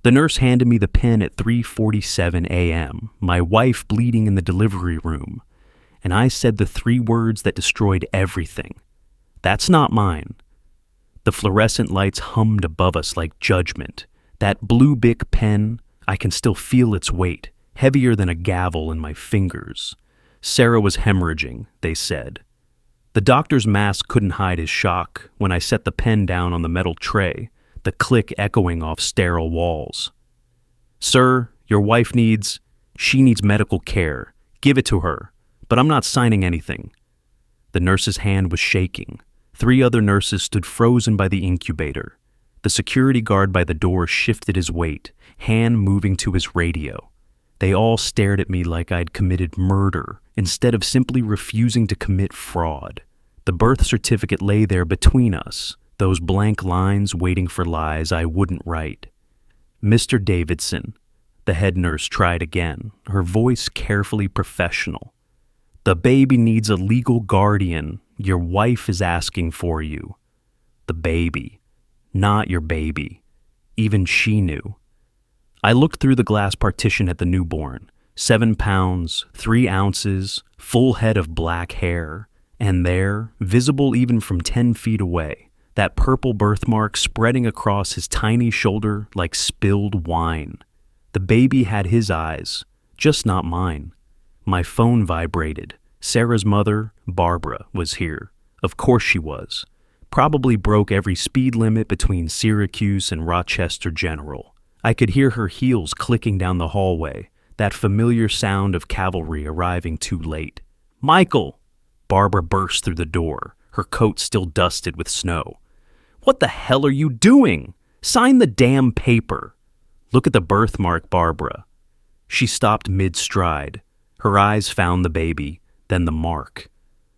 The nurse handed me the pen at 3:47 a.m., my wife bleeding in the delivery room, and I said the three words that destroyed everything. That's not mine. The fluorescent lights hummed above us like judgment. That blue Bic pen, I can still feel its weight, heavier than a gavel in my fingers. Sarah was hemorrhaging, they said. The doctor's mask couldn't hide his shock when I set the pen down on the metal tray, the click echoing off sterile walls. Sir, your wife she needs medical care. Give it to her, but I'm not signing anything. The nurse's hand was shaking. 3 other nurses stood frozen by the incubator. The security guard by the door shifted his weight, hand moving to his radio. They all stared at me like I'd committed murder instead of simply refusing to commit fraud. The birth certificate lay there between us, those blank lines waiting for lies I wouldn't write. Mr. Davidson, the head nurse tried again, her voice carefully professional. The baby needs a legal guardian. Your wife is asking for you. The baby, not your baby. Even she knew. I looked through the glass partition at the newborn. 7 pounds, 3 ounces, full head of black hair. And there, visible even from 10 feet away, that purple birthmark spreading across his tiny shoulder like spilled wine. The baby had his eyes, just not mine. My phone vibrated. Sarah's mother, Barbara, was here. Of course she was. Probably broke every speed limit between Syracuse and Rochester General. I could hear her heels clicking down the hallway, that familiar sound of cavalry arriving too late. Michael! Barbara burst through the door, her coat still dusted with snow. What the hell are you doing? Sign the damn paper. Look at the birthmark, Barbara. She stopped mid-stride. Her eyes found the baby, then the mark.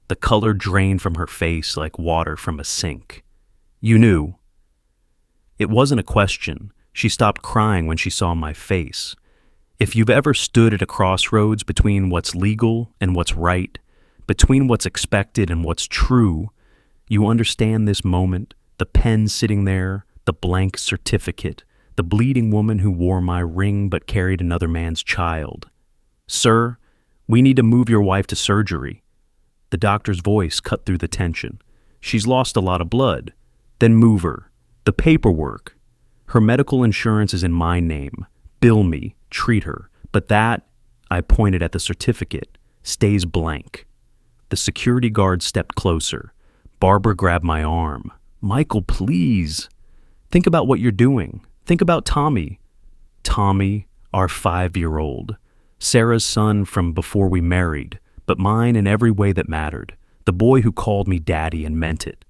The color drained from her face like water from a sink. You knew. It wasn't a question. She stopped crying when she saw my face. If you've ever stood at a crossroads between what's legal and what's right, between what's expected and what's true, you understand this moment, the pen sitting there, the blank certificate, the bleeding woman who wore my ring but carried another man's child. Sir, we need to move your wife to surgery. The doctor's voice cut through the tension. She's lost a lot of blood. Then move her. The paperwork. Her medical insurance is in my name. Bill me. Treat her. But that, I pointed at the certificate, stays blank. The security guard stepped closer. Barbara grabbed my arm. Michael, please. Think about what you're doing. Think about Tommy. Tommy, our 5-year-old. Sarah's son from before we married, but mine in every way that mattered. The boy who called me daddy and meant it.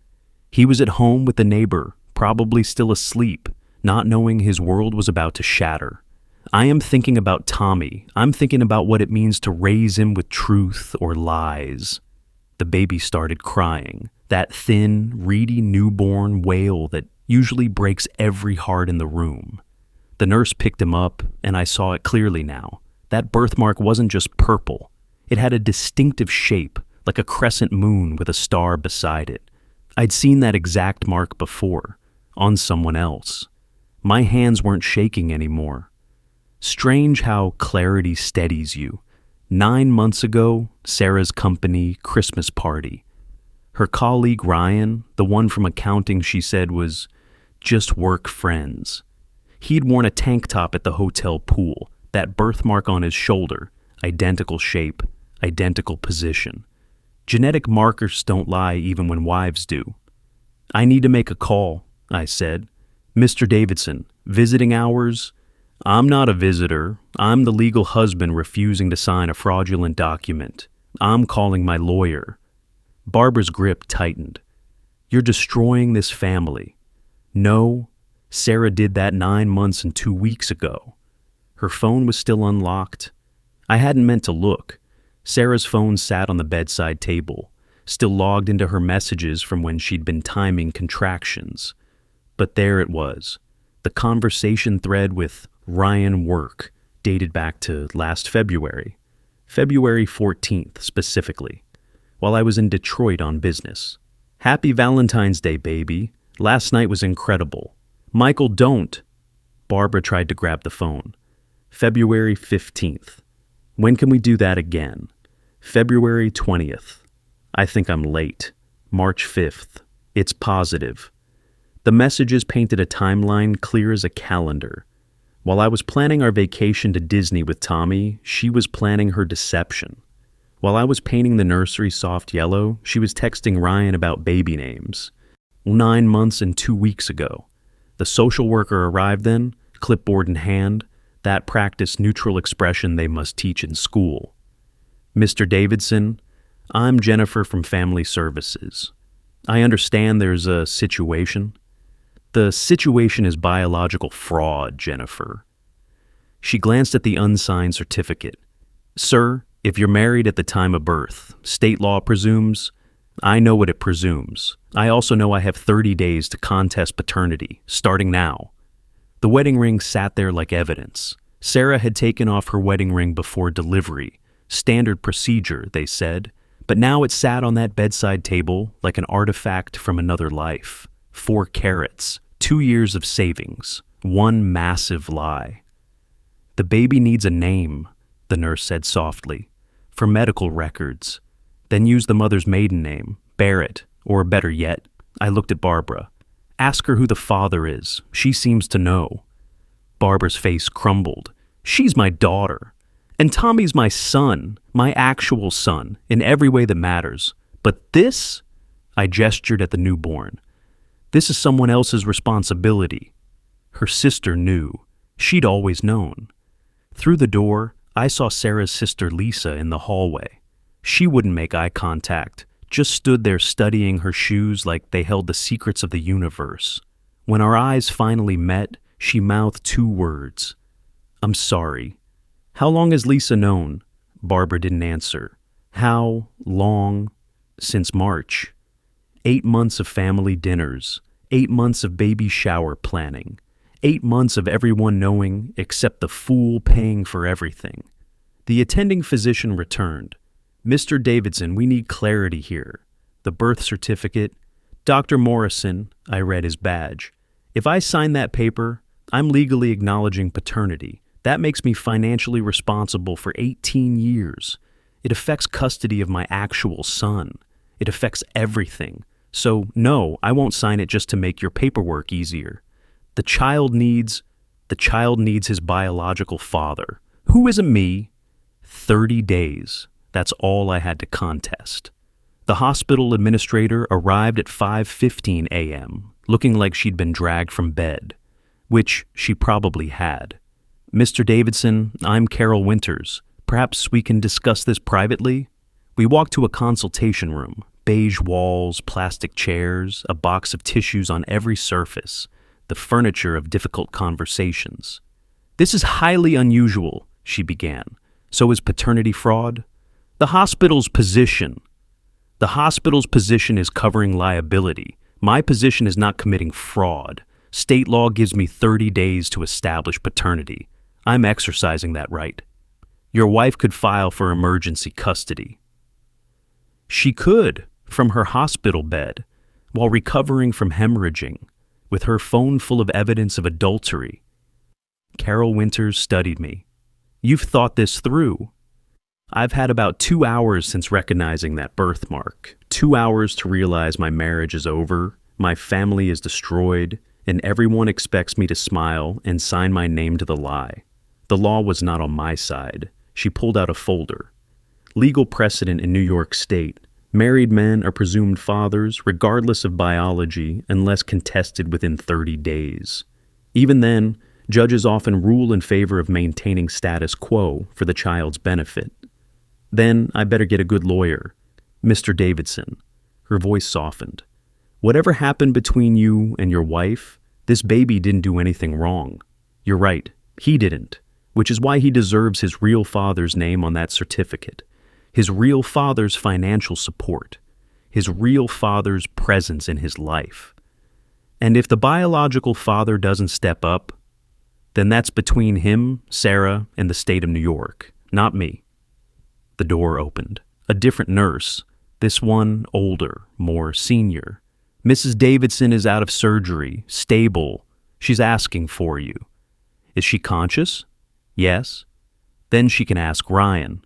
He was at home with the neighbor, probably still asleep, not knowing his world was about to shatter. I am thinking about Tommy. I'm thinking about what it means to raise him with truth or lies. The baby started crying, that thin, reedy newborn wail that usually breaks every heart in the room. The nurse picked him up, and I saw it clearly now. That birthmark wasn't just purple. It had a distinctive shape, like a crescent moon with a star beside it. I'd seen that exact mark before, on someone else. My hands weren't shaking anymore. Strange how clarity steadies you. 9 months ago, Sarah's company Christmas party. Her colleague Ryan, the one from accounting she said was just work friends. He'd worn a tank top at the hotel pool, that birthmark on his shoulder, identical shape, identical position. Genetic markers don't lie even when wives do. I need to make a call, I said. Mr. Davidson, visiting hours? I'm not a visitor. I'm the legal husband refusing to sign a fraudulent document. I'm calling my lawyer. Barbara's grip tightened. You're destroying this family. No, Sarah did that 9 months and 2 weeks ago. Her phone was still unlocked. I hadn't meant to look. Sarah's phone sat on the bedside table, still logged into her messages from when she'd been timing contractions. But there it was, the conversation thread with Ryan Work, dated back to last February 14th specifically, while I was in Detroit on business. Happy Valentine's Day, baby. Last night was incredible. Michael, don't. Barbara tried to grab the phone. February 15th. When can we do that again? February 20th. I think I'm late. March 5th. It's positive. The messages painted a timeline clear as a calendar. While I was planning our vacation to Disney with Tommy, she was planning her deception. While I was painting the nursery soft yellow, she was texting Ryan about baby names. 9 months and 2 weeks ago. The social worker arrived then, clipboard in hand, that practiced neutral expression they must teach in school. Mr. Davidson, I'm Jennifer from Family Services. I understand there's a situation. The situation is biological fraud, Jennifer. She glanced at the unsigned certificate. Sir, if you're married at the time of birth, state law presumes. I know what it presumes. I also know I have 30 days to contest paternity, starting now. The wedding ring sat there like evidence. Sarah had taken off her wedding ring before delivery. Standard procedure, they said. But now it sat on that bedside table like an artifact from another life. 4 carats, 2 years of savings, 1 massive lie. The baby needs a name, the nurse said softly, for medical records. Then use the mother's maiden name, Barrett, or better yet, I looked at Barbara. Ask her who the father is. She seems to know. Barbara's face crumbled. She's my daughter. And Tommy's my son, my actual son, in every way that matters. But this? I gestured at the newborn. This is someone else's responsibility. Her sister knew. She'd always known. Through the door, I saw Sarah's sister Lisa in the hallway. She wouldn't make eye contact, just stood there studying her shoes like they held the secrets of the universe. When our eyes finally met, she mouthed 2 words. I'm sorry. How long has Lisa known? Barbara didn't answer. How long? Since March. 8 months of family dinners. 8 months of baby shower planning. 8 months of everyone knowing except the fool paying for everything. The attending physician returned. Mr. Davidson, we need clarity here. The birth certificate. Dr. Morrison, I read his badge. If I sign that paper, I'm legally acknowledging paternity. That makes me financially responsible for 18 years. It affects custody of my actual son. It affects everything. So, no, I won't sign it just to make your paperwork easier. The child needs his biological father. Who isn't me? 30 days. That's all I had to contest. The hospital administrator arrived at 5:15 a.m., looking like she'd been dragged from bed, which she probably had. Mr. Davidson, I'm Carol Winters. Perhaps we can discuss this privately? We walked to a consultation room. Beige walls, plastic chairs, a box of tissues on every surface, the furniture of difficult conversations. This is highly unusual, she began. So is paternity fraud? The hospital's position is covering liability. My position is not committing fraud. State law gives me 30 days to establish paternity. I'm exercising that right. Your wife could file for emergency custody. She could, from her hospital bed, while recovering from hemorrhaging, with her phone full of evidence of adultery. Carol Winters studied me. You've thought this through. I've had about 2 hours since recognizing that birthmark. 2 hours to realize my marriage is over, my family is destroyed, and everyone expects me to smile and sign my name to the lie. The law was not on my side. She pulled out a folder. Legal precedent in New York State. Married men are presumed fathers regardless of biology unless contested within 30 days. Even then, judges often rule in favor of maintaining status quo for the child's benefit. Then I better get a good lawyer. Mr. Davidson. Her voice softened. Whatever happened between you and your wife, this baby didn't do anything wrong. You're right, he didn't, which is why he deserves his real father's name on that certificate, his real father's financial support, his real father's presence in his life. And if the biological father doesn't step up, then that's between him, Sarah, and the state of New York, not me. The door opened. A different nurse, this one older, more senior. Mrs. Davidson is out of surgery, stable. She's asking for you. Is she conscious? Yes. Then she can ask Ryan.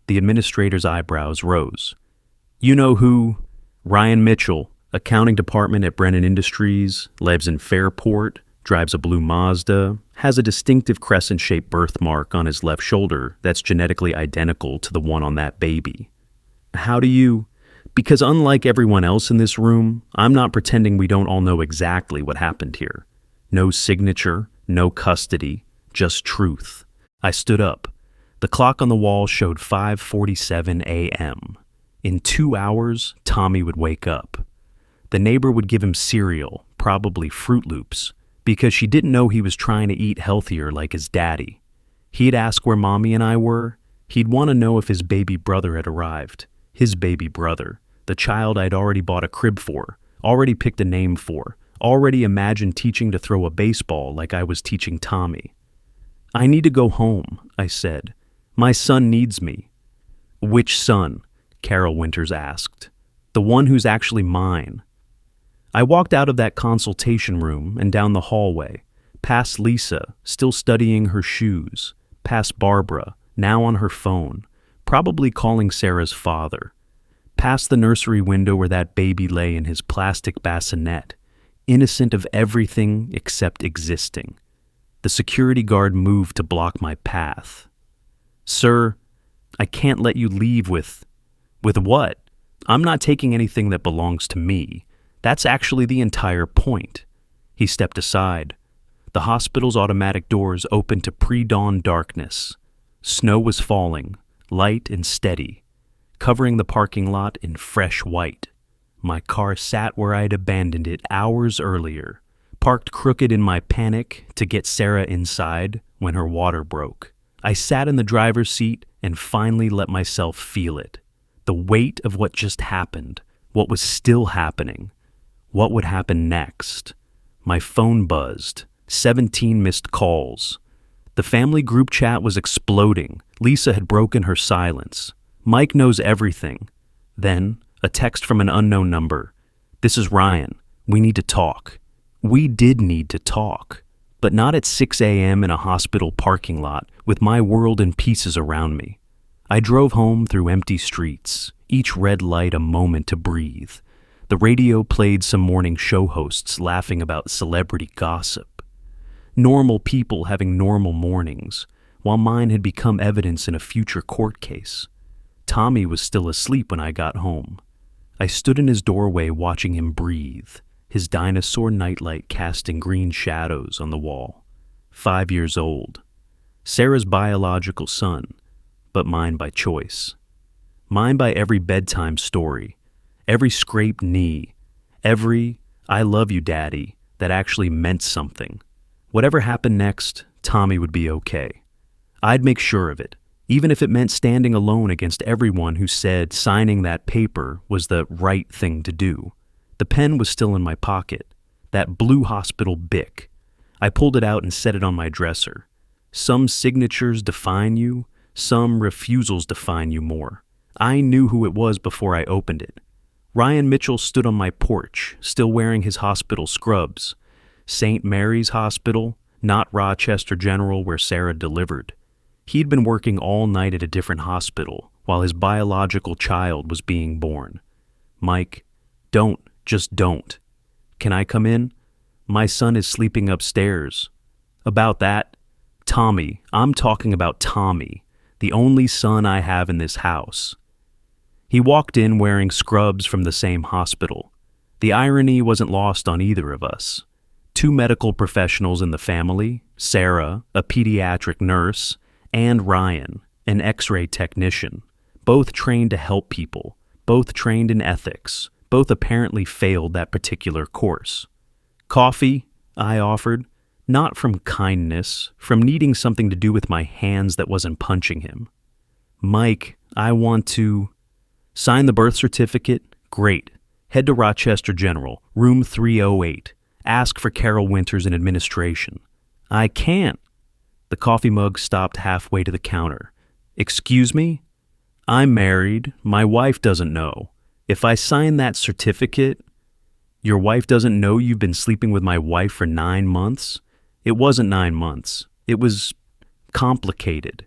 The administrator's eyebrows rose. You know who? Ryan Mitchell, accounting department at Brennan Industries, lives in Fairport, drives a blue Mazda, has a distinctive crescent-shaped birthmark on his left shoulder that's genetically identical to the one on that baby. How do you... Because unlike everyone else in this room, I'm not pretending we don't all know exactly what happened here. No signature, no custody, just truth. I stood up. The clock on the wall showed 5:47 a.m. In 2 hours, Tommy would wake up. The neighbor would give him cereal, probably Fruit Loops, because she didn't know he was trying to eat healthier like his daddy. He'd ask where Mommy and I were. He'd want to know if his baby brother had arrived. His baby brother, the child I'd already bought a crib for, already picked a name for, already imagined teaching to throw a baseball like I was teaching Tommy. I need to go home, I said. My son needs me. Which son? Carol Winters asked. The one who's actually mine. I walked out of that consultation room and down the hallway, past Lisa, still studying her shoes, past Barbara, now on her phone, probably calling Sarah's father, past the nursery window where that baby lay in his plastic bassinet, innocent of everything except existing. The security guard moved to block my path. Sir, I can't let you leave with what? I'm not taking anything that belongs to me. That's actually the entire point. He stepped aside. The hospital's automatic doors opened to pre-dawn darkness. Snow was falling, light and steady, covering the parking lot in fresh white. My car sat where I'd abandoned it hours earlier, parked crooked in my panic to get Sarah inside when her water broke. I sat in the driver's seat and finally let myself feel it. The weight of what just happened, what was still happening, what would happen next. My phone buzzed, 17 missed calls. The family group chat was exploding. Lisa had broken her silence. Mike knows everything. Then, a text from an unknown number. This is Ryan. We need to talk. We did need to talk, but not at 6 a.m. in a hospital parking lot with my world in pieces around me. I drove home through empty streets, each red light a moment to breathe. The radio played some morning show hosts laughing about celebrity gossip. Normal people having normal mornings, while mine had become evidence in a future court case. Tommy was still asleep when I got home. I stood in his doorway watching him breathe, his dinosaur nightlight casting green shadows on the wall. 5 years old. Sarah's biological son, but mine by choice. Mine by every bedtime story, every scraped knee, every "I love you, Daddy" that actually meant something. Whatever happened next, Tommy would be okay. I'd make sure of it, even if it meant standing alone against everyone who said signing that paper was the right thing to do. The pen was still in my pocket, that blue hospital Bic. I pulled it out and set it on my dresser. Some signatures define you, some refusals define you more. I knew who it was before I opened it. Ryan Mitchell stood on my porch, still wearing his hospital scrubs. St. Mary's Hospital, not Rochester General where Sarah delivered. He'd been working all night at a different hospital while his biological child was being born. Mike, just don't. Can I come in? My son is sleeping upstairs. About that? Tommy, I'm talking about Tommy, the only son I have in this house. He walked in wearing scrubs from the same hospital. The irony wasn't lost on either of us. 2 medical professionals in the family, Sarah, a pediatric nurse, and Ryan, an X-ray technician, both trained to help people, both trained in ethics, both apparently failed that particular course. Coffee, I offered, not from kindness, from needing something to do with my hands that wasn't punching him. Mike, I want to... Sign the birth certificate? Great. Head to Rochester General, room 308. Ask for Carol Winters in administration. I can't. The coffee mug stopped halfway to the counter. Excuse me? I'm married. My wife doesn't know. If I sign that certificate... Your wife doesn't know you've been sleeping with my wife for 9 months? It wasn't 9 months. It was complicated.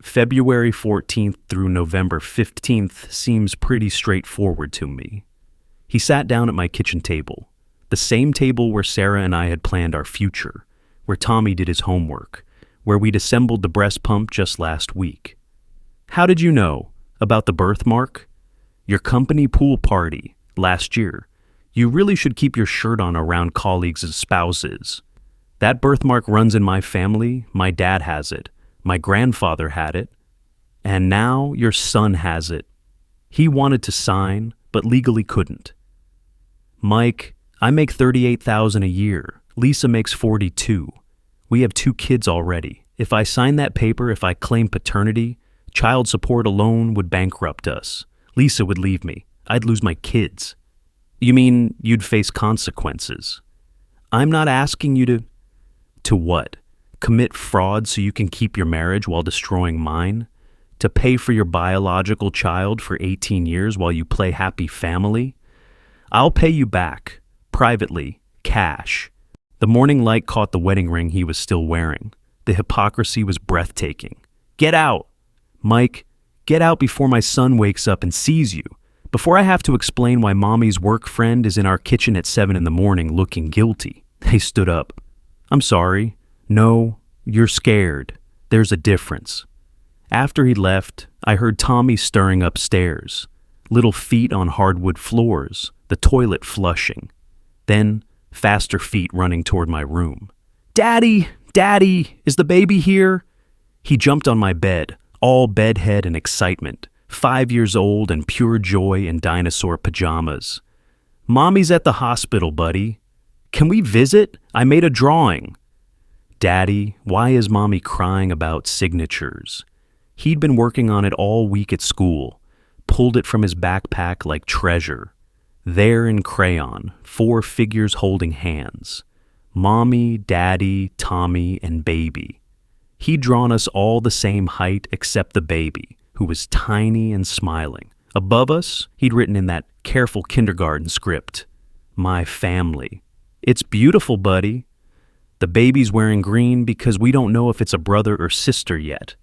February 14th through November 15th seems pretty straightforward to me. He sat down at my kitchen table, the same table where Sarah and I had planned our future, where Tommy did his homework, where we'd assembled the breast pump just last week. How did you know about the birthmark? Your company pool party last year. You really should keep your shirt on around colleagues and spouses. That birthmark runs in my family. My dad has it. My grandfather had it. And now your son has it. He wanted to sign, but legally couldn't. Mike, I make $38,000 a year. Lisa makes $42,000. We have 2 kids already. If I sign that paper, if I claim paternity, child support alone would bankrupt us. Lisa would leave me. I'd lose my kids. You mean you'd face consequences? I'm not asking you to... To what? Commit fraud so you can keep your marriage while destroying mine? To pay for your biological child for 18 years while you play happy family? I'll pay you back, privately, cash. The morning light caught the wedding ring he was still wearing. The hypocrisy was breathtaking. Get out! Mike, get out before my son wakes up and sees you. Before I have to explain why mommy's work friend is in our kitchen at 7 in the morning looking guilty. They stood up. I'm sorry. No, you're scared. There's a difference. After he left, I heard Tommy stirring upstairs. Little feet on hardwood floors, the toilet flushing. Then, faster feet running toward my room. Daddy! Daddy! Is the baby here? He jumped on my bed, all bedhead and excitement. 5 years old and pure joy in dinosaur pajamas. Mommy's at the hospital, buddy. Can we visit? I made a drawing. Daddy, why is Mommy crying about signatures? He'd been working on it all week at school, pulled it from his backpack like treasure. There in crayon, 4 figures holding hands. Mommy, Daddy, Tommy, and baby. He'd drawn us all the same height except the baby, who was tiny and smiling. Above us, he'd written in that careful kindergarten script, "My family." It's beautiful, buddy. The baby's wearing green because we don't know if it's a brother or sister yet.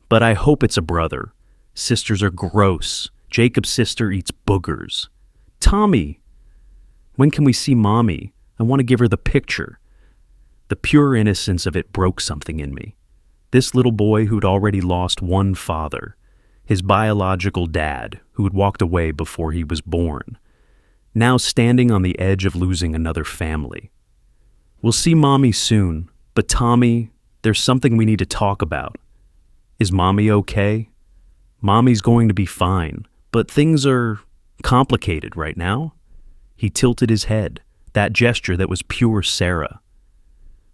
But I hope it's a brother. Sisters are gross. Jacob's sister eats boogers. Tommy, when can we see Mommy? I want to give her the picture. The pure innocence of it broke something in me. This little boy who'd already lost one father, his biological dad, who had walked away before he was born, now standing on the edge of losing another family. We'll see Mommy soon, but Tommy, there's something we need to talk about. Is Mommy okay? Mommy's going to be fine, but things are complicated right now. He tilted his head, that gesture that was pure Sarah.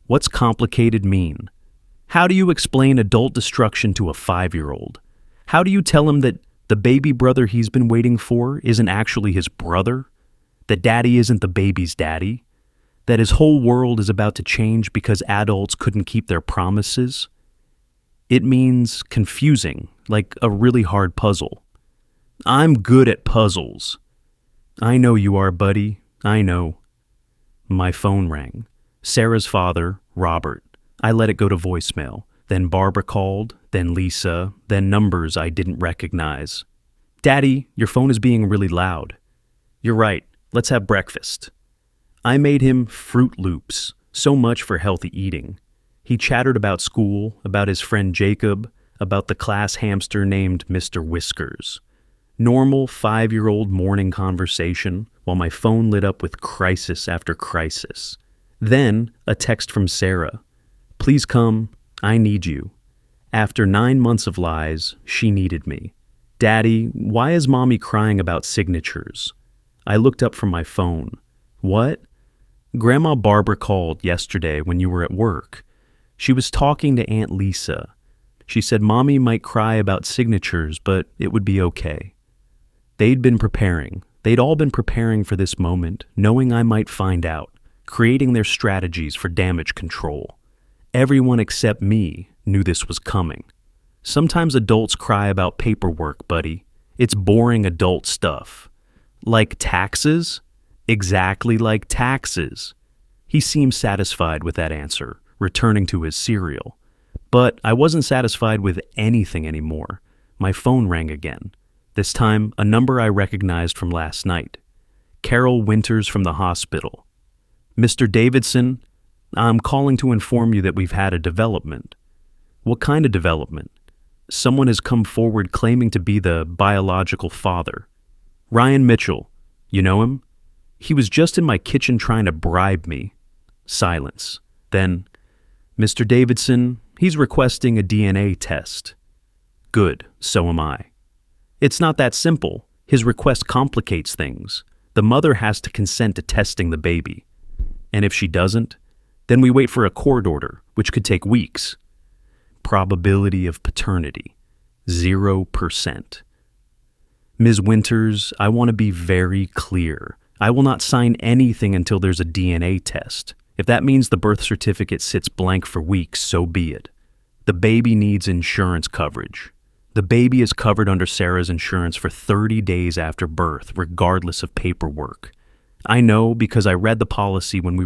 What's complicated mean? How do you explain adult destruction to a 5-year-old? How do you tell him that the baby brother he's been waiting for isn't actually his brother? That daddy isn't the baby's daddy? That his whole world is about to change because adults couldn't keep their promises? It means confusing, like a really hard puzzle. I'm good at puzzles. I know you are, buddy. I know. My phone rang. Sarah's father, Robert. I let it go to voicemail. Then Barbara called, then Lisa, then numbers I didn't recognize. Daddy, your phone is being really loud. You're right. Let's have breakfast. I made him Fruit Loops, so much for healthy eating. He chattered about school, about his friend Jacob, about the class hamster named Mr. Whiskers. Normal 5-year-old morning conversation while my phone lit up with crisis after crisis. Then a text from Sarah. Please come, I need you. After 9 months of lies, she needed me. Daddy, why is Mommy crying about signatures? I looked up from my phone. What? Grandma Barbara called yesterday when you were at work. She was talking to Aunt Lisa. She said Mommy might cry about signatures, but it would be okay. They'd been preparing. They'd all been preparing for this moment, knowing I might find out, creating their strategies for damage control. Everyone except me knew this was coming. Sometimes adults cry about paperwork, buddy. It's boring adult stuff. Like taxes? Exactly like taxes. He seemed satisfied with that answer, returning to his cereal. But I wasn't satisfied with anything anymore. My phone rang again. This time, a number I recognized from last night. Carol Winters from the hospital. Mr. Davidson, I'm calling to inform you that we've had a development. What kind of development? Someone has come forward claiming to be the biological father. Ryan Mitchell. You know him? He was just in my kitchen trying to bribe me. Silence. Then, Mr. Davidson, he's requesting a DNA test. Good, so am I. It's not that simple. His request complicates things. The mother has to consent to testing the baby. And if she doesn't, then we wait for a court order, which could take weeks. Probability of paternity, 0%. Ms. Winters, I want to be very clear. I will not sign anything until there's a DNA test. If that means the birth certificate sits blank for weeks, so be it. The baby needs insurance coverage. The baby is covered under Sarah's insurance for 30 days after birth, regardless of paperwork. I know because I read the policy when we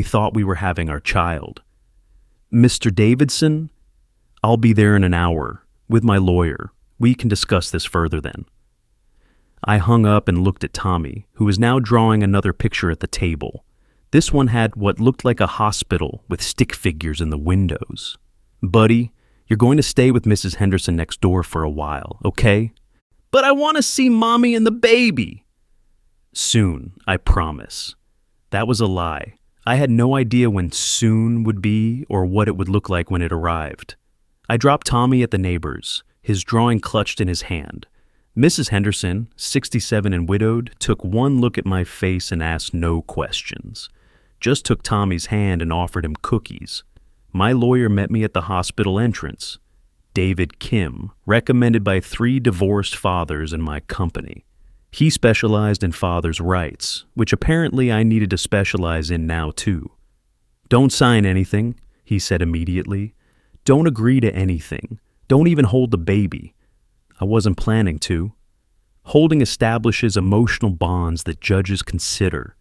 thought we were having our child. Mr. Davidson, I'll be there in an hour with my lawyer. We can discuss this further then. I hung up and looked at Tommy, who was now drawing another picture at the table. This one had what looked like a hospital with stick figures in the windows. Buddy, you're going to stay with Mrs. Henderson next door for a while, okay? But I want to see Mommy and the baby. Soon, I promise. That was a lie. I had no idea when soon would be or what it would look like when it arrived. I dropped Tommy at the neighbor's, his drawing clutched in his hand. Mrs. Henderson, 67 and widowed, took one look at my face and asked no questions. Just took Tommy's hand and offered him cookies. My lawyer met me at the hospital entrance. David Kim, recommended by 3 divorced fathers in my company. He specialized in fathers' rights, which apparently I needed to specialize in now too. Don't sign anything, he said immediately. Don't agree to anything. Don't even hold the baby. I wasn't planning to. Holding establishes emotional bonds that judges consider.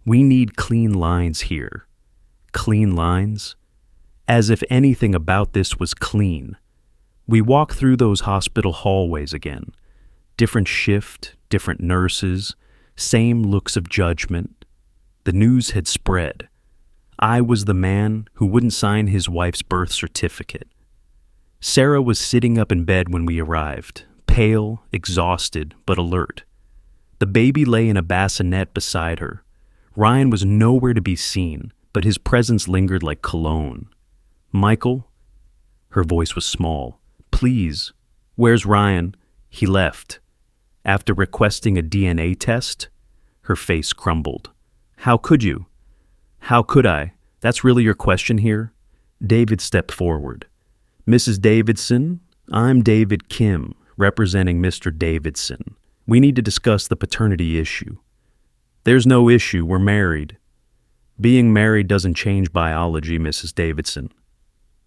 We need clean lines here. Clean lines? As if anything about this was clean. We walked through those hospital hallways again. Different shift, different nurses, same looks of judgment. The news had spread. I was the man who wouldn't sign his wife's birth certificate. Sarah was sitting up in bed when we arrived, pale, exhausted, but alert. The baby lay in a bassinet beside her. Ryan was nowhere to be seen, but his presence lingered like cologne. Michael? Her voice was small. Please. Where's Ryan? He left. After requesting a DNA test? Her face crumbled. How could you? How could I? That's really your question here? David stepped forward. Mrs. Davidson, I'm David Kim, representing Mr. Davidson. We need to discuss the paternity issue. There's no issue, we're married. Being married doesn't change biology, Mrs. Davidson.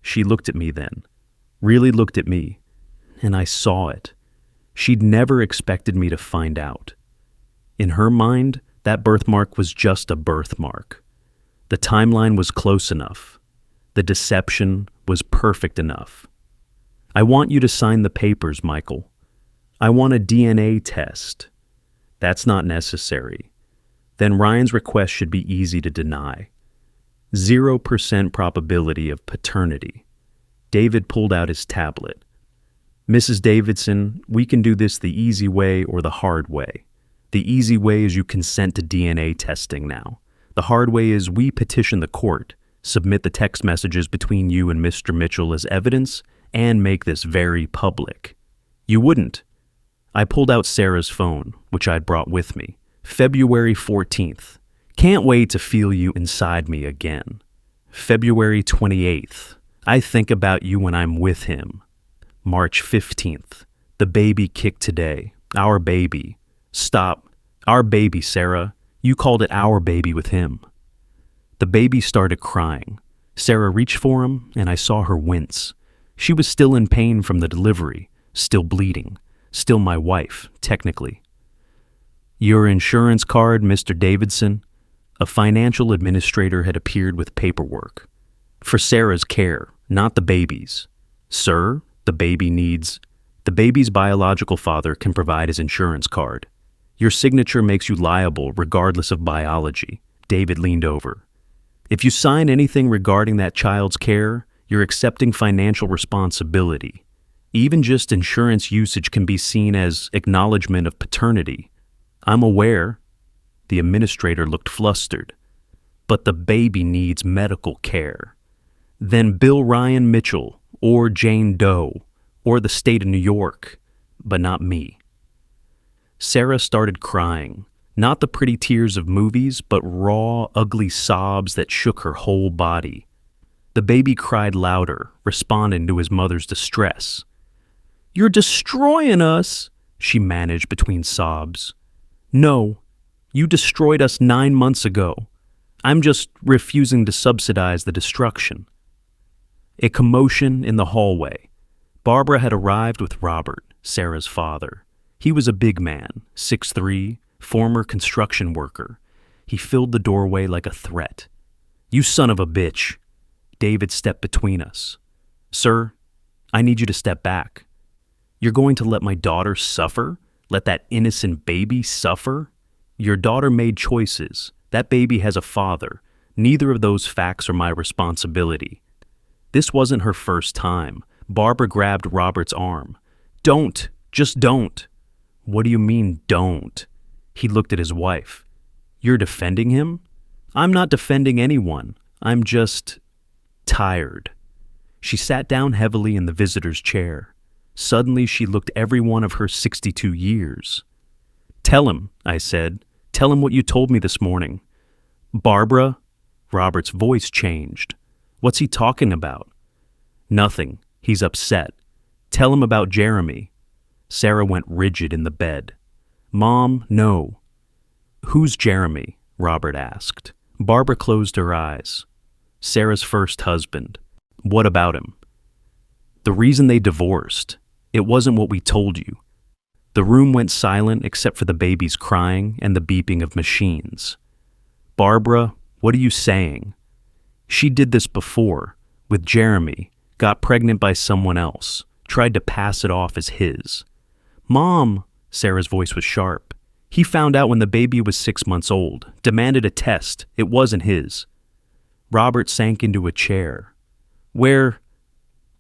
She looked at me then, really looked at me, and I saw it. She'd never expected me to find out. In her mind, that birthmark was just a birthmark. The timeline was close enough. The deception was perfect enough. I want you to sign the papers, Michael. I want a DNA test. That's not necessary. Then Ryan's request should be easy to deny. 0% probability of paternity. David pulled out his tablet. Mrs. Davidson, we can do this the easy way or the hard way. The easy way is you consent to DNA testing now. The hard way is we petition the court, submit the text messages between you and Mr. Mitchell as evidence, and make this very public. You wouldn't. I pulled out Sarah's phone, which I'd brought with me. February 14th. Can't wait to feel you inside me again. February 28th. I think about you when I'm with him. March 15th. The baby kicked today. Our baby. Stop. Our baby, Sarah. You called it our baby with him. The baby started crying. Sarah reached for him, and I saw her wince. She was still in pain from the delivery, still bleeding, still my wife, technically. Your insurance card, Mr. Davidson? A financial administrator had appeared with paperwork. For Sarah's care, not the baby's. Sir, the baby's biological father can provide his insurance card. Your signature makes you liable regardless of biology. David leaned over. If you sign anything regarding that child's care, you're accepting financial responsibility. Even just insurance usage can be seen as acknowledgement of paternity. I'm aware. The administrator looked flustered. But the baby needs medical care. Then Bill Ryan Mitchell, or Jane Doe, or the state of New York, but not me. Sarah started crying, not the pretty tears of movies, but raw, ugly sobs that shook her whole body. The baby cried louder, responding to his mother's distress. "You're destroying us," she managed between sobs. "No, you destroyed us 9 months ago. I'm just refusing to subsidize the destruction." A commotion in the hallway. Barbara had arrived with Robert, Sarah's father. He was a big man, 6'3", former construction worker. He filled the doorway like a threat. "You son of a bitch." David stepped between us. "Sir, I need you to step back. You're going to let my daughter suffer? Let that innocent baby suffer? Your daughter made choices. That baby has a father. Neither of those facts are my responsibility." This wasn't her first time. Barbara grabbed Robert's arm. "Don't. Just don't." "What do you mean, don't?" He looked at his wife. "You're defending him?" "I'm not defending anyone. I'm just tired." She sat down heavily in the visitor's chair. Suddenly, she looked every one of her 62 years. "Tell him," I said. "Tell him what you told me this morning." "Barbara?" Robert's voice changed. "What's he talking about?" "Nothing. He's upset. Tell him about Jeremy." Sarah went rigid in the bed. "Mom, no." "Who's Jeremy?" Robert asked. Barbara closed her eyes. "Sarah's first husband." "What about him?" "The reason they divorced. It wasn't what we told you." The room went silent except for the baby's crying and the beeping of machines. "Barbara, what are you saying?" "She did this before, with Jeremy, got pregnant by someone else, tried to pass it off as his." "Mom," Sarah's voice was sharp. "He found out when the baby was 6 months old, demanded a test. It wasn't his." Robert sank into a chair. Where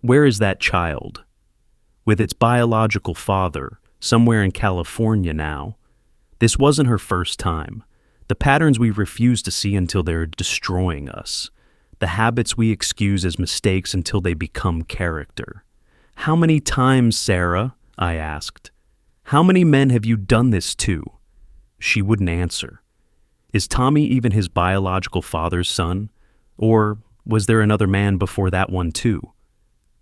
is that child?" "With its biological father, somewhere in California now." This wasn't her first time. The patterns we refuse to see until they're destroying us. The habits we excuse as mistakes until they become character. "How many times, Sarah?" I asked. "How many men have you done this to?" She wouldn't answer. Is Tommy even his biological father's son? Or was there another man before that one too?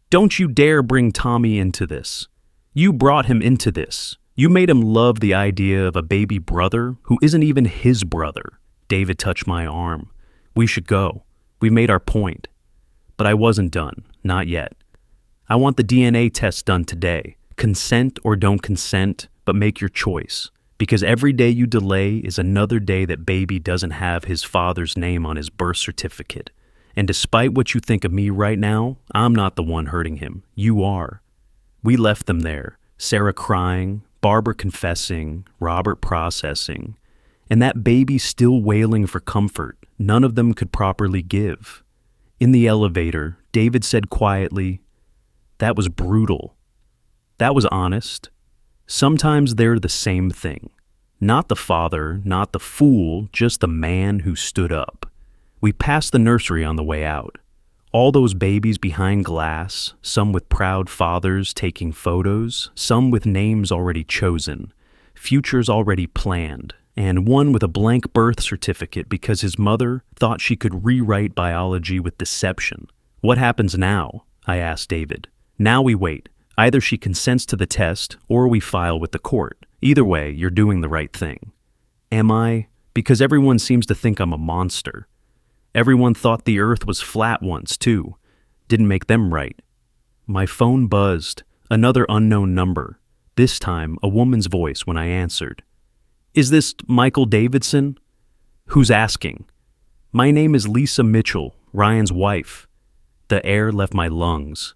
"Don't you dare bring Tommy into this. You brought him into this. You made him love the idea of a baby brother who isn't even his brother." David touched my arm. "We should go. We made our point." But I wasn't done. Not yet. "I want the DNA test done today. Consent or don't consent, but make your choice. Because every day you delay is another day that baby doesn't have his father's name on his birth certificate. And despite what you think of me right now, I'm not the one hurting him. You are." We left them there, Sarah crying, Barbara confessing, Robert processing, and that baby still wailing for comfort none of them could properly give. In the elevator, David said quietly, "That was brutal. That was honest. Sometimes they're the same thing. Not the father, not the fool, just the man who stood up." We passed the nursery on the way out. All those babies behind glass, some with proud fathers taking photos, some with names already chosen, futures already planned, and one with a blank birth certificate because his mother thought she could rewrite biology with deception. "What happens now?" I asked David. "Now we wait. Either she consents to the test or we file with the court. Either way, you're doing the right thing." Am I? Because everyone seems to think I'm a monster. Everyone thought the earth was flat once, too. Didn't make them right. My phone buzzed. Another unknown number. This time, a woman's voice when I answered. "Is this Michael Davidson?" "Who's asking?" "My name is Lisa Mitchell, Ryan's wife." The air left my lungs.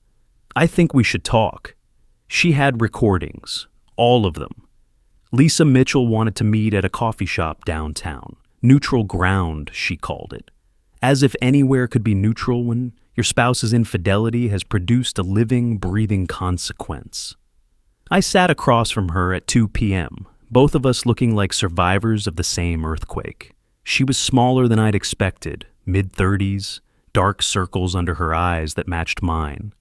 I think we should talk. She had recordings, all of them. Lisa Mitchell wanted to meet at a coffee shop downtown. Neutral ground, she called it. As if anywhere could be neutral when your spouse's infidelity has produced a living, breathing consequence. I sat across from her at 2 p.m., both of us looking like survivors of the same earthquake. She was smaller than I'd expected, mid-30s, dark circles under her eyes that matched mine.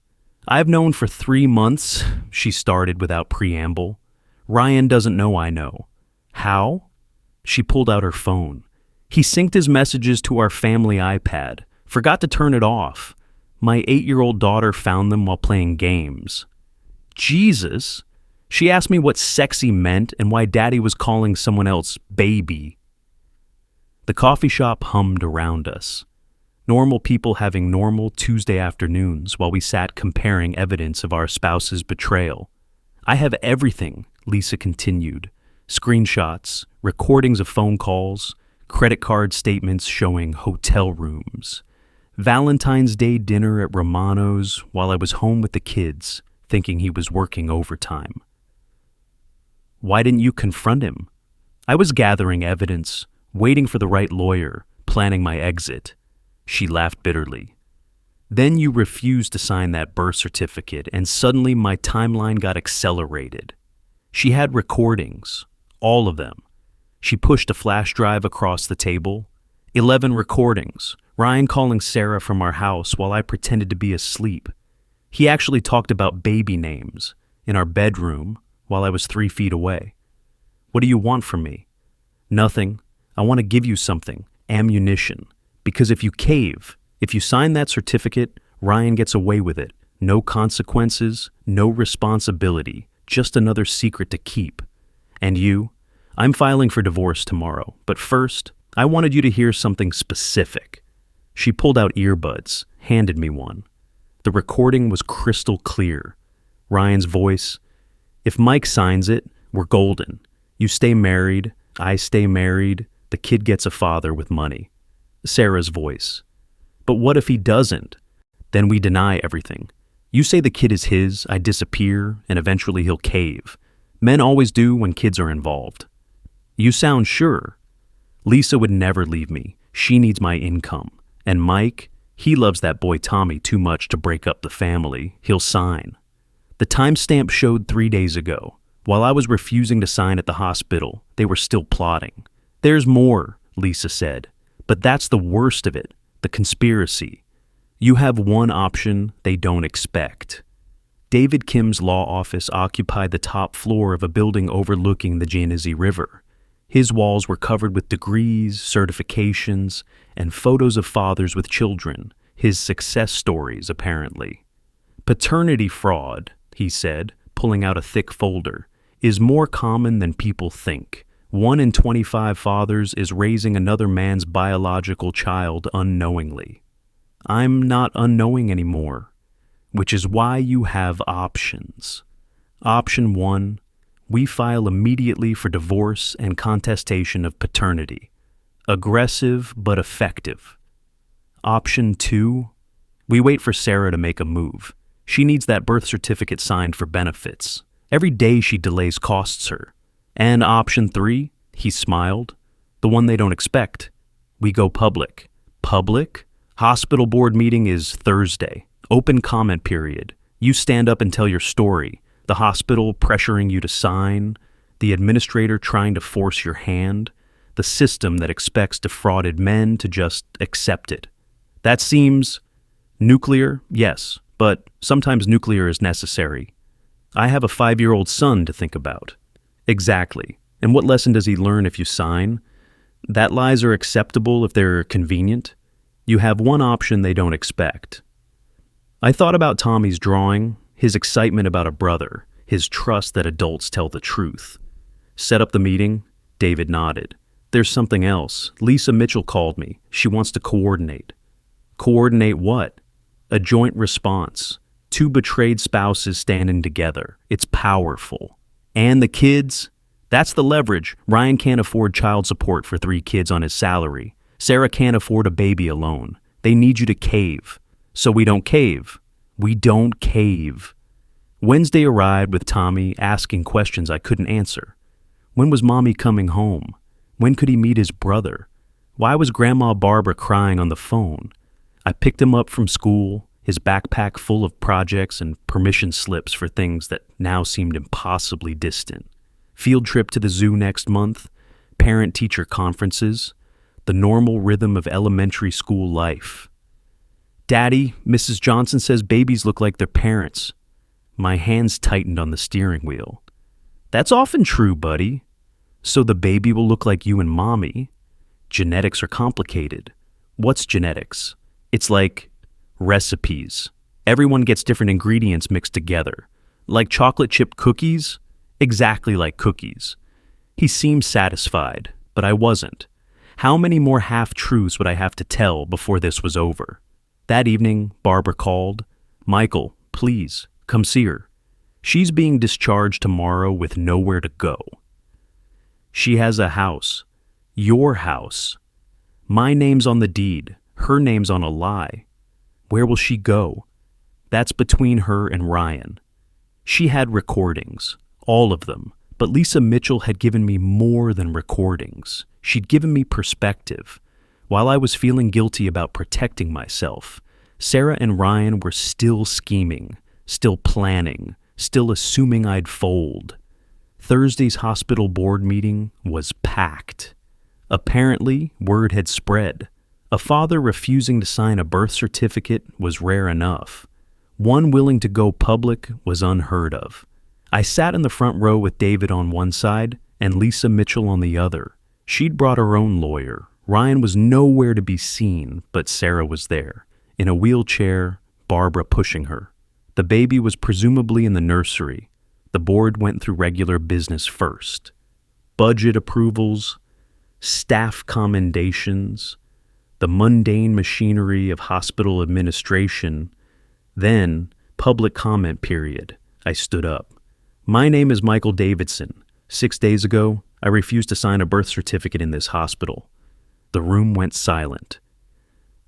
I've known for 3 months, she started without preamble. Ryan doesn't know I know. How? She pulled out her phone. He synced his messages to our family iPad, forgot to turn it off. My 8-year-old daughter found them while playing games. Jesus! She asked me what sexy meant and why Daddy was calling someone else baby. The coffee shop hummed around us. Normal people having normal Tuesday afternoons while we sat comparing evidence of our spouse's betrayal. I have everything, Lisa continued. Screenshots, recordings of phone calls, credit card statements showing hotel rooms. Valentine's Day dinner at Romano's while I was home with the kids, thinking he was working overtime. Why didn't you confront him? I was gathering evidence, waiting for the right lawyer, planning my exit. She laughed bitterly. Then you refused to sign that birth certificate, and suddenly my timeline got accelerated. She had recordings, all of them. She pushed a flash drive across the table. 11 recordings, Ryan calling Sarah from our house while I pretended to be asleep. He actually talked about baby names in our bedroom while I was 3 feet away. What do you want from me? Nothing. I want to give you something, ammunition. Because if you cave, if you sign that certificate, Ryan gets away with it. No consequences, no responsibility, just another secret to keep. And you? I'm filing for divorce tomorrow, but first, I wanted you to hear something specific. She pulled out earbuds, handed me one. The recording was crystal clear. Ryan's voice, if Mike signs it, we're golden. You stay married, I stay married, the kid gets a father with money. Sarah's voice, but what if he doesn't? Then we deny everything. You say the kid is his, I disappear, and eventually he'll cave. Men always do when kids are involved. You sound sure. Lisa would never leave me. She needs my income. And Mike, he loves that boy Tommy too much to break up the family. He'll sign. The timestamp showed 3 days ago. While I was refusing to sign at the hospital, they were still plotting. There's more, Lisa said. But that's the worst of it, the conspiracy. You have one option they don't expect. David Kim's law office occupied the top floor of a building overlooking the Genesee River. His walls were covered with degrees, certifications, and photos of fathers with children, his success stories, apparently. Paternity fraud, he said, pulling out a thick folder, is more common than people think. 1 in 25 fathers is raising another man's biological child unknowingly. I'm not unknowing anymore, which is why you have options. Option 1, we file immediately for divorce and contestation of paternity. Aggressive but effective. Option 2, we wait for Sarah to make a move. She needs that birth certificate signed for benefits. Every day she delays costs her. And option 3, he smiled, the one they don't expect. We go public. Public? Hospital board meeting is Thursday. Open comment period. You stand up and tell your story. The hospital pressuring you to sign. The administrator trying to force your hand. The system that expects defrauded men to just accept it. That seems nuclear, yes, but sometimes nuclear is necessary. I have a 5-year-old son to think about. Exactly. And what lesson does he learn if you sign? That lies are acceptable if they're convenient. You have one option they don't expect. I thought about Tommy's drawing, his excitement about a brother, his trust that adults tell the truth. Set up the meeting? David nodded. There's something else. Lisa Mitchell called me. She wants to coordinate. Coordinate what? A joint response. 2 betrayed spouses standing together. It's powerful. And the kids? That's the leverage. Ryan can't afford child support for 3 kids on his salary. Sarah can't afford a baby alone. They need you to cave. So we don't cave. We don't cave. Wednesday arrived with Tommy asking questions I couldn't answer. When was Mommy coming home? When could he meet his brother? Why was Grandma Barbara crying on the phone? I picked him up from school, his backpack full of projects and permission slips for things that now seemed impossibly distant. Field trip to the zoo next month, parent-teacher conferences, the normal rhythm of elementary school life. Daddy, Mrs. Johnson says babies look like their parents. My hands tightened on the steering wheel. That's often true, buddy. So the baby will look like you and Mommy. Genetics are complicated. What's genetics? It's like recipes. Everyone gets different ingredients mixed together. Like chocolate chip cookies? Exactly like cookies. He seemed satisfied, but I wasn't. How many more half-truths would I have to tell before this was over? That evening, Barbara called. Michael, please, come see her. She's being discharged tomorrow with nowhere to go. She has a house. Your house. My name's on the deed. Her name's on a lie. Where will she go? That's between her and Ryan. She had recordings, all of them, but Lisa Mitchell had given me more than recordings. She'd given me perspective. While I was feeling guilty about protecting myself, Sarah and Ryan were still scheming, still planning, still assuming I'd fold. Thursday's hospital board meeting was packed. Apparently, word had spread. A father refusing to sign a birth certificate was rare enough. One willing to go public was unheard of. I sat in the front row with David on one side and Lisa Mitchell on the other. She'd brought her own lawyer. Ryan was nowhere to be seen, but Sarah was there. In a wheelchair, Barbara pushing her. The baby was presumably in the nursery. The board went through regular business first. Budget approvals, staff commendations, the mundane machinery of hospital administration, then public comment period. I stood up. My name is Michael Davidson. 6 days ago, I refused to sign a birth certificate in this hospital. The room went silent.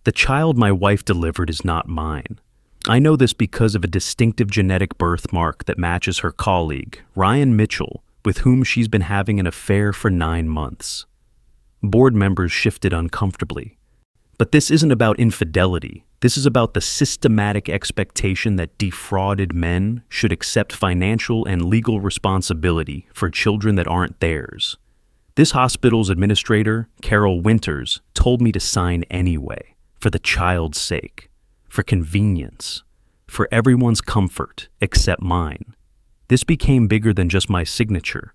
The child my wife delivered is not mine. I know this because of a distinctive genetic birthmark that matches her colleague, Ryan Mitchell, with whom she's been having an affair for 9 months. Board members shifted uncomfortably. But this isn't about infidelity. This is about the systematic expectation that defrauded men should accept financial and legal responsibility for children that aren't theirs. This hospital's administrator, Carol Winters, told me to sign anyway, for the child's sake, for convenience, for everyone's comfort except mine. This became bigger than just my signature.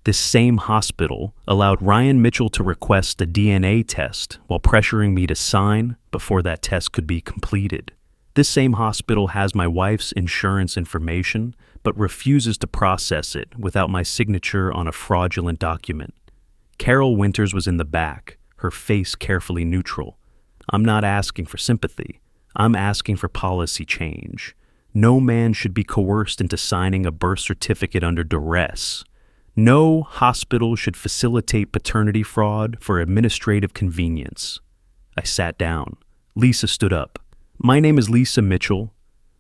This same hospital allowed Ryan Mitchell to request a DNA test while pressuring me to sign before that test could be completed. This same hospital has my wife's insurance information, but refuses to process it without my signature on a fraudulent document. Carol Winters was in the back, her face carefully neutral. I'm not asking for sympathy. I'm asking for policy change. No man should be coerced into signing a birth certificate under duress. No hospital should facilitate paternity fraud for administrative convenience. I sat down. Lisa stood up. My name is Lisa Mitchell.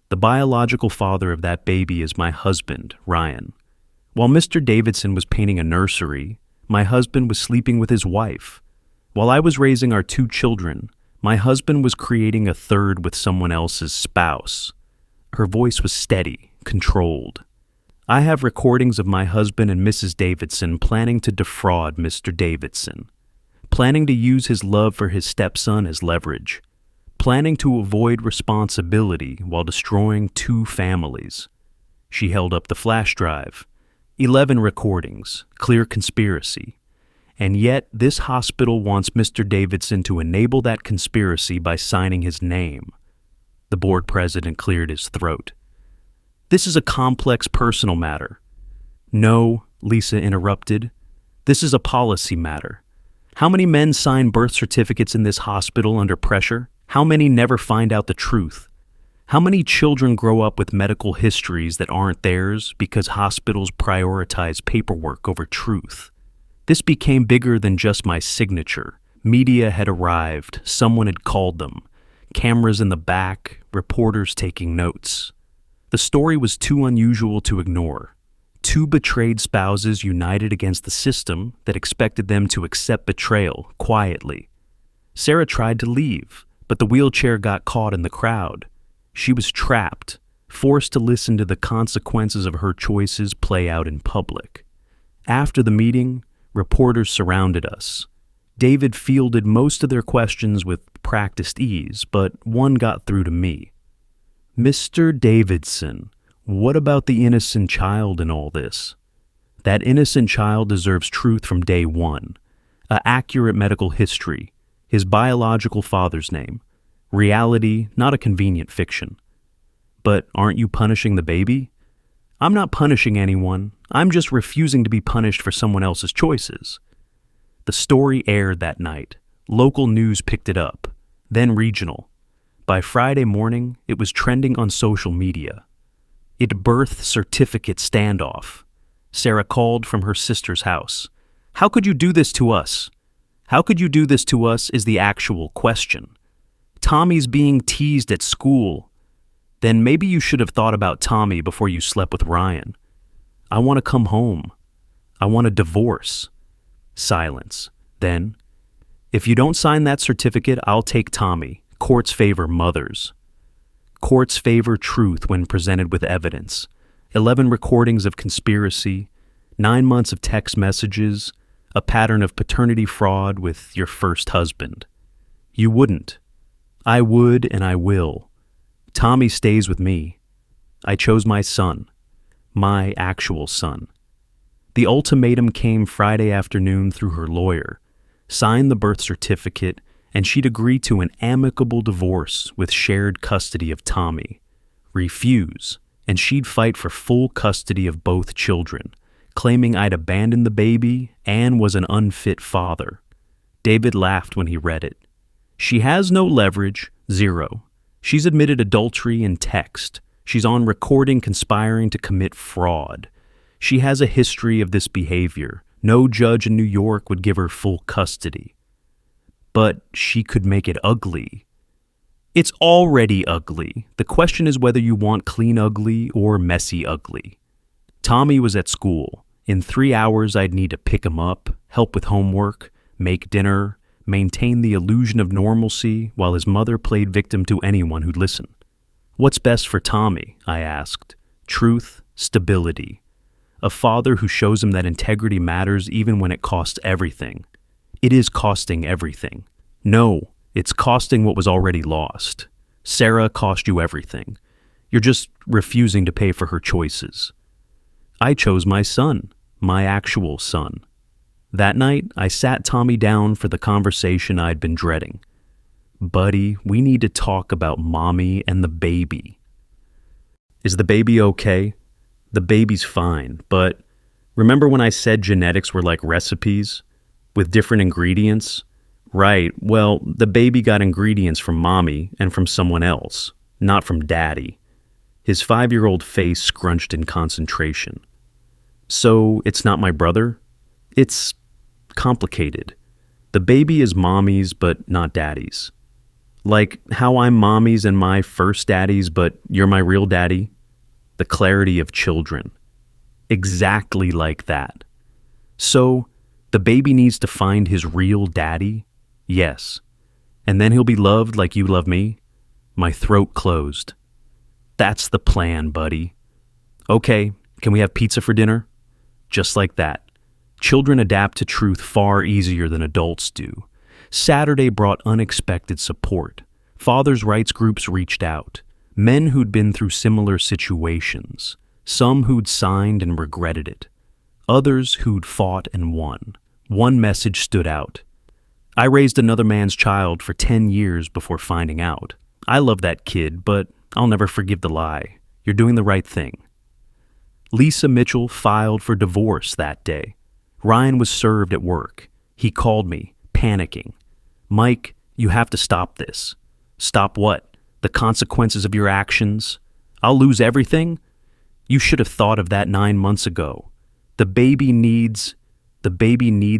The biological father of that baby is my husband, Ryan. While Mr. Davidson was painting a nursery, my husband was sleeping with his wife. While I was raising our 2 children, my husband was creating a third with someone else's spouse. Her voice was steady, controlled. I have recordings of my husband and Mrs. Davidson planning to defraud Mr. Davidson, planning to use his love for his stepson as leverage, planning to avoid responsibility while destroying 2 families. She held up the flash drive. 11 recordings, clear conspiracy. And yet this hospital wants Mr. Davidson to enable that conspiracy by signing his name. The board president cleared his throat. This is a complex personal matter. No, Lisa interrupted. This is a policy matter. How many men sign birth certificates in this hospital under pressure? How many never find out the truth? How many children grow up with medical histories that aren't theirs because hospitals prioritize paperwork over truth? This became bigger than just my signature. Media had arrived. Someone had called them. cameras in the back, reporters taking notes. The story was too unusual to ignore. Two betrayed spouses united against the system that expected them to accept betrayal quietly. Sarah tried to leave, but the wheelchair got caught in the crowd. She was trapped, forced to listen to the consequences of her choices play out in public. After the meeting, reporters surrounded us. David fielded most of their questions with practiced ease, but one got through to me. "Mr. Davidson, what about the innocent child in all this?" "That innocent child deserves truth from day one. An accurate medical history, his biological father's name. Reality, not a convenient fiction." "But aren't you punishing the baby?" "I'm not punishing anyone. I'm just refusing to be punished for someone else's choices." The story aired that night. Local news picked it up, then regional. By Friday morning, it was trending on social media. It birthed certificate standoff. Sarah called from her sister's house. "How could you do this to us?" "How could you do this to us" is the actual question. "Tommy's being teased at school." "Then maybe you should have thought about Tommy before you slept with Ryan." "I want to come home. I want a divorce." Silence. Then, "If you don't sign that certificate, I'll take Tommy. Courts favor mothers." Courts favor truth when presented with evidence. 11 recordings of conspiracy, 9 months of text messages, a pattern of paternity fraud with your first husband. You wouldn't. I would and I will. Tommy stays with me. I chose my son. My actual son. The ultimatum came Friday afternoon through her lawyer. Sign the birth certificate, and she'd agree to an amicable divorce with shared custody of Tommy. Refuse, and she'd fight for full custody of both children, claiming I'd abandoned the baby and was an unfit father. David laughed when he read it. She has no leverage, zero. She's admitted adultery in text. She's on recording conspiring to commit fraud. She has a history of this behavior. No judge in New York would give her full custody. But she could make it ugly. It's already ugly. The question is whether you want clean ugly or messy ugly. Tommy was at school. In 3 hours, I'd need to pick him up, help with homework, make dinner, maintain the illusion of normalcy while his mother played victim to anyone who'd listen. "What's best for Tommy?" I asked. "Truth, stability. A father who shows him that integrity matters even when it costs everything." It is costing everything. No, it's costing what was already lost. Sarah cost you everything. You're just refusing to pay for her choices. I chose my son, my actual son. That night, I sat Tommy down for the conversation I'd been dreading. "Buddy, we need to talk about mommy and the baby." "Is the baby okay?" "The baby's fine, but remember when I said genetics were like recipes? With different ingredients?" "Right, well, the baby got ingredients from mommy and from someone else, not from daddy." His 5-year-old face scrunched in concentration. "So it's not my brother?" "It's complicated. The baby is mommy's but not daddy's. Like how I'm mommy's and my first daddy's but you're my real daddy. The clarity of children. Exactly like that. So, the baby needs to find his real daddy? Yes. And then he'll be loved like you love me?" My throat closed. "That's the plan, buddy." "Okay, can we have pizza for dinner?" Just like that. Children adapt to truth far easier than adults do. Saturday brought unexpected support. Fathers' rights groups reached out. Men who'd been through similar situations. Some who'd signed and regretted it. Others who'd fought and won. One message stood out. "I raised another man's child for 10 years before finding out. I love that kid, but I'll never forgive the lie. You're doing the right thing." Lisa Mitchell filed for divorce that day. Ryan was served at work. He called me, panicking. "Mike, you have to stop this." "Stop what? The consequences of your actions? I'll lose everything?" "You should have thought of that 9 months ago. The baby needs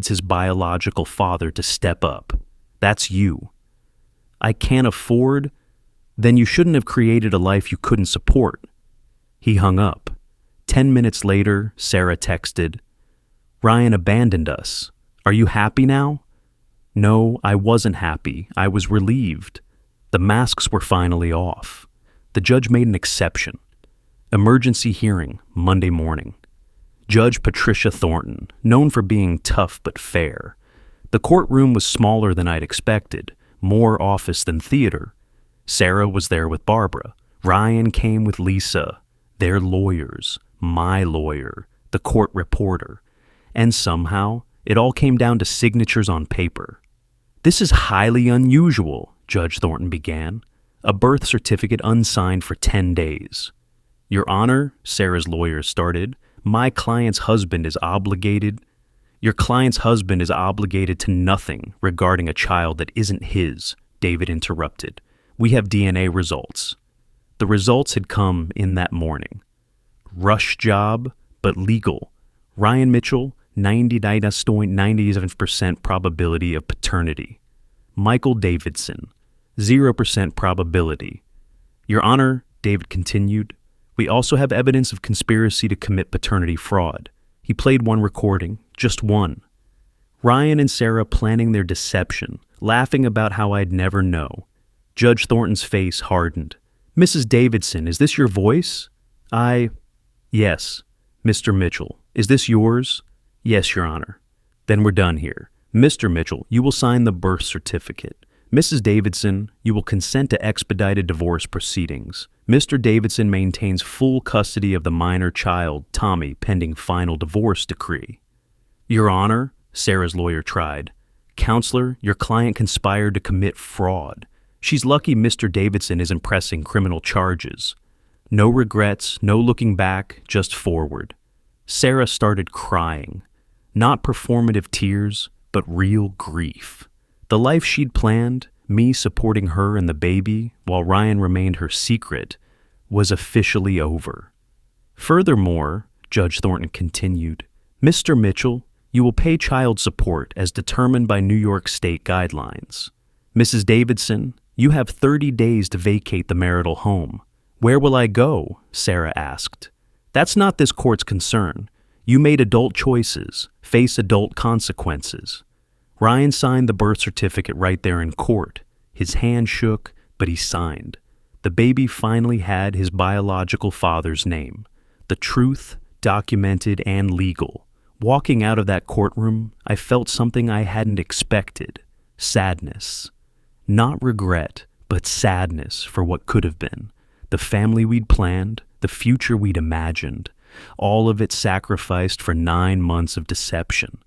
his biological father to step up. That's you." "I can't afford," Then you shouldn't have created a life you couldn't support. He hung up. 10 minutes later, Sarah texted, Ryan abandoned us. Are you happy now? No, I wasn't happy. I was relieved. The masks were finally off. The judge made an exception. Emergency hearing, Monday morning. Judge Patricia Thornton, known for being tough but fair. The courtroom was smaller than I'd expected, more office than theater. Sarah was there with Barbara. Ryan came with Lisa, their lawyers, my lawyer, the court reporter. And somehow, it all came down to signatures on paper. This is highly unusual, Judge Thornton began. A birth certificate unsigned for 10 days. Your Honor, Sarah's lawyer started, your client's husband is obligated to nothing regarding a child that isn't his, David interrupted. We have DNA results. The results had come in that morning. Rush job, but legal. Ryan Mitchell, 97% probability of paternity. Michael Davidson, 0% probability. Your Honor, David continued, we also have evidence of conspiracy to commit paternity fraud. He played one recording, just one. Ryan and Sarah planning their deception, laughing about how I'd never know. Judge Thornton's face hardened. Mrs. Davidson, is this your voice? Yes. Mr. Mitchell, is this yours? Yes, Your Honor. Then we're done here. Mr. Mitchell, you will sign the birth certificate. Mrs. Davidson, you will consent to expedited divorce proceedings. Mr. Davidson maintains full custody of the minor child, Tommy, pending final divorce decree. Your Honor, Sarah's lawyer tried. Counselor, your client conspired to commit fraud. She's lucky Mr. Davidson isn't pressing criminal charges. No regrets, no looking back, just forward. Sarah started crying. Not performative tears, but real grief. The life she'd planned, me supporting her and the baby while Ryan remained her secret, was officially over. Furthermore, Judge Thornton continued, Mr. Mitchell, you will pay child support as determined by New York State guidelines. Mrs. Davidson, you have 30 days to vacate the marital home. Where will I go? Sarah asked. That's not this court's concern. You made adult choices, face adult consequences. Ryan signed the birth certificate right there in court. His hand shook, but he signed. The baby finally had his biological father's name. The truth, documented and legal. Walking out of that courtroom, I felt something I hadn't expected. Sadness. Not regret, but sadness for what could have been. The family we'd planned, the future we'd imagined. All of it sacrificed for 9 months of deception.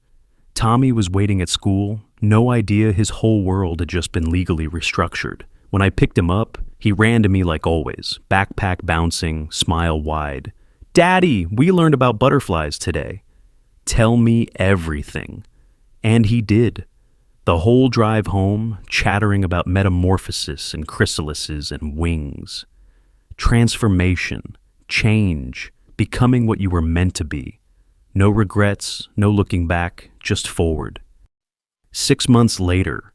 Tommy was waiting at school, no idea his whole world had just been legally restructured. When I picked him up, he ran to me like always, backpack bouncing, smile wide. Daddy, we learned about butterflies today. Tell me everything. And he did. The whole drive home, chattering about metamorphosis and chrysalises and wings. Transformation, change, becoming what you were meant to be. No regrets, no looking back, just forward. 6 months later,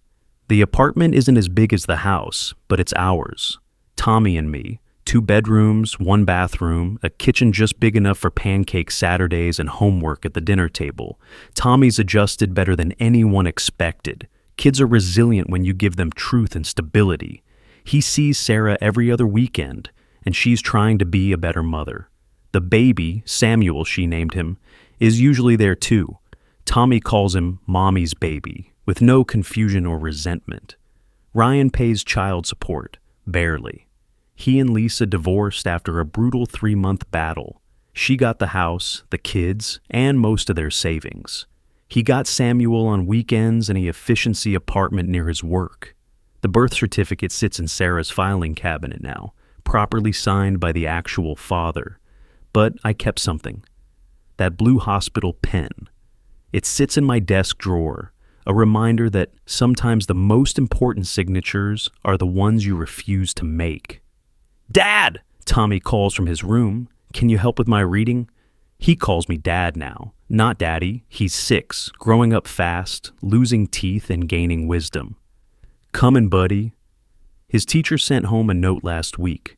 the apartment isn't as big as the house, but it's ours. Tommy and me, 2 bedrooms, 1 bathroom, a kitchen just big enough for pancake Saturdays and homework at the dinner table. Tommy's adjusted better than anyone expected. Kids are resilient when you give them truth and stability. He sees Sarah every other weekend, and she's trying to be a better mother. The baby, Samuel she named him, is usually there too. Tommy calls him Mommy's baby, with no confusion or resentment. Ryan pays child support, barely. He and Lisa divorced after a brutal 3-month battle. She got the house, the kids, and most of their savings. He got Samuel on weekends in an efficiency apartment near his work. The birth certificate sits in Sarah's filing cabinet now, properly signed by the actual father. But I kept something. That blue hospital pen. It sits in my desk drawer, a reminder that sometimes the most important signatures are the ones you refuse to make. Dad! Tommy calls from his room. Can you help with my reading? He calls me Dad now. Not Daddy. He's 6, growing up fast, losing teeth and gaining wisdom. Comin', buddy. His teacher sent home a note last week.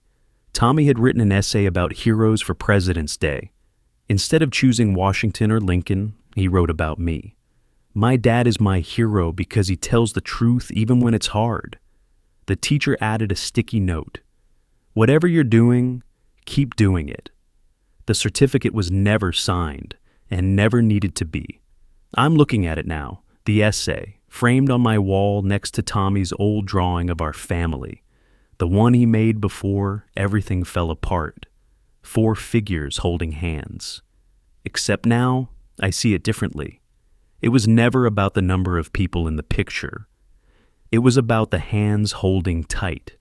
Tommy had written an essay about heroes for President's Day. Instead of choosing Washington or Lincoln, he wrote about me. My dad is my hero because he tells the truth even when it's hard. The teacher added a sticky note. Whatever you're doing, keep doing it. The certificate was never signed and never needed to be. I'm looking at it now, the essay, framed on my wall next to Tommy's old drawing of our family, the one he made before everything fell apart. 4 figures holding hands. Except now, I see it differently. It was never about the number of people in the picture. It was about the hands holding tight.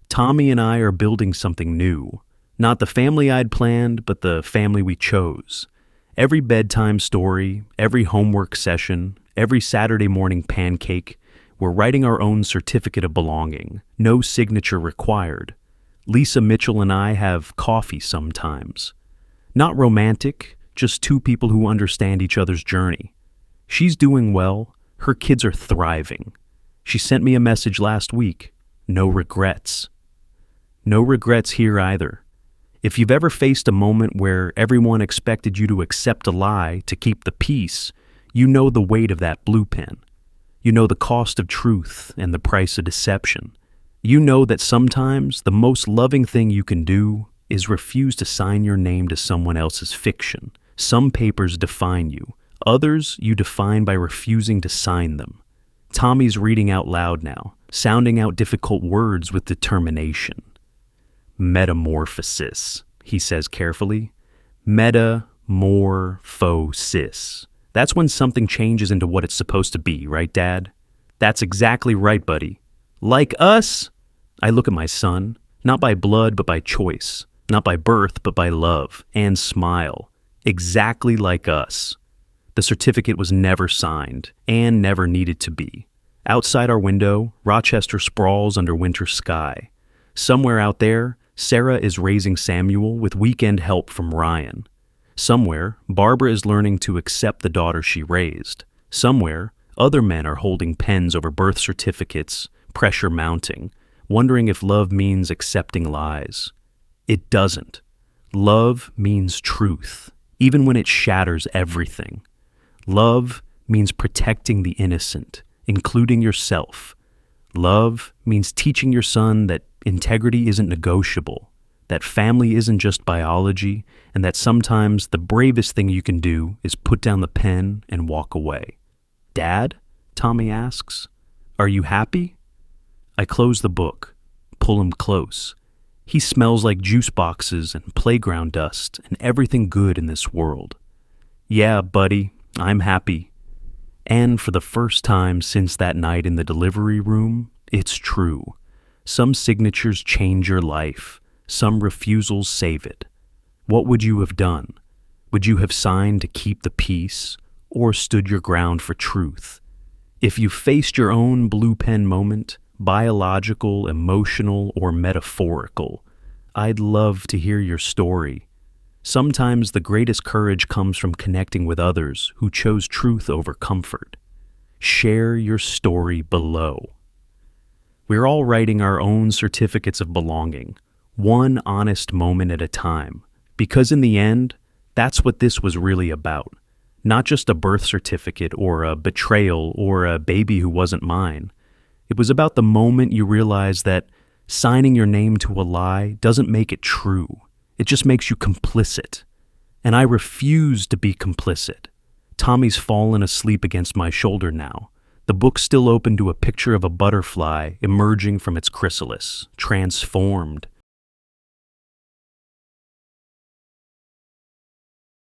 Tommy and I are building something new. Not the family I'd planned, but the family we chose. Every bedtime story, every homework session, every Saturday morning pancake, we're writing our own certificate of belonging. No signature required. Lisa Mitchell and I have coffee sometimes. Not romantic, just 2 people who understand each other's journey. She's doing well. Her kids are thriving. She sent me a message last week. No regrets. No regrets here either. If you've ever faced a moment where everyone expected you to accept a lie to keep the peace, you know the weight of that blue pen. You know the cost of truth and the price of deception. You know that sometimes the most loving thing you can do is refuse to sign your name to someone else's fiction. Some papers define you. Others you define by refusing to sign them. Tommy's reading out loud now, sounding out difficult words with determination. Metamorphosis, he says carefully. Metamorphosis. That's when something changes into what it's supposed to be, right, Dad? That's exactly right, buddy. Like us? I look at my son, not by blood but by choice, not by birth but by love, and smile. Exactly like us. The certificate was never signed, and never needed to be. Outside our window, Rochester sprawls under winter sky. Somewhere out there, Sarah is raising Samuel with weekend help from Ryan. Somewhere, Barbara is learning to accept the daughter she raised. Somewhere, other men are holding pens over birth certificates, pressure mounting, wondering if love means accepting lies. It doesn't. Love means truth, even when it shatters everything. Love means protecting the innocent, including yourself. Love means teaching your son that integrity isn't negotiable, that family isn't just biology, and that sometimes the bravest thing you can do is put down the pen and walk away. Dad? Tommy asks. Are you happy? I close the book, pull him close. He smells like juice boxes and playground dust and everything good in this world. Yeah, buddy, I'm happy. And for the first time since that night in the delivery room, it's true. Some signatures change your life. Some refusals save it. What would you have done? Would you have signed to keep the peace or stood your ground for truth? If you faced your own blue pen moment, biological, emotional, or metaphorical, I'd love to hear your story. Sometimes the greatest courage comes from connecting with others who chose truth over comfort. Share your story below. We're all writing our own certificates of belonging, one honest moment at a time, because in the end, that's what this was really about. Not just a birth certificate or a betrayal or a baby who wasn't mine. It was about the moment you realize that signing your name to a lie doesn't make it true. It just makes you complicit. And I refuse to be complicit. Tommy's fallen asleep against my shoulder now. The book's still open to a picture of a butterfly emerging from its chrysalis, transformed,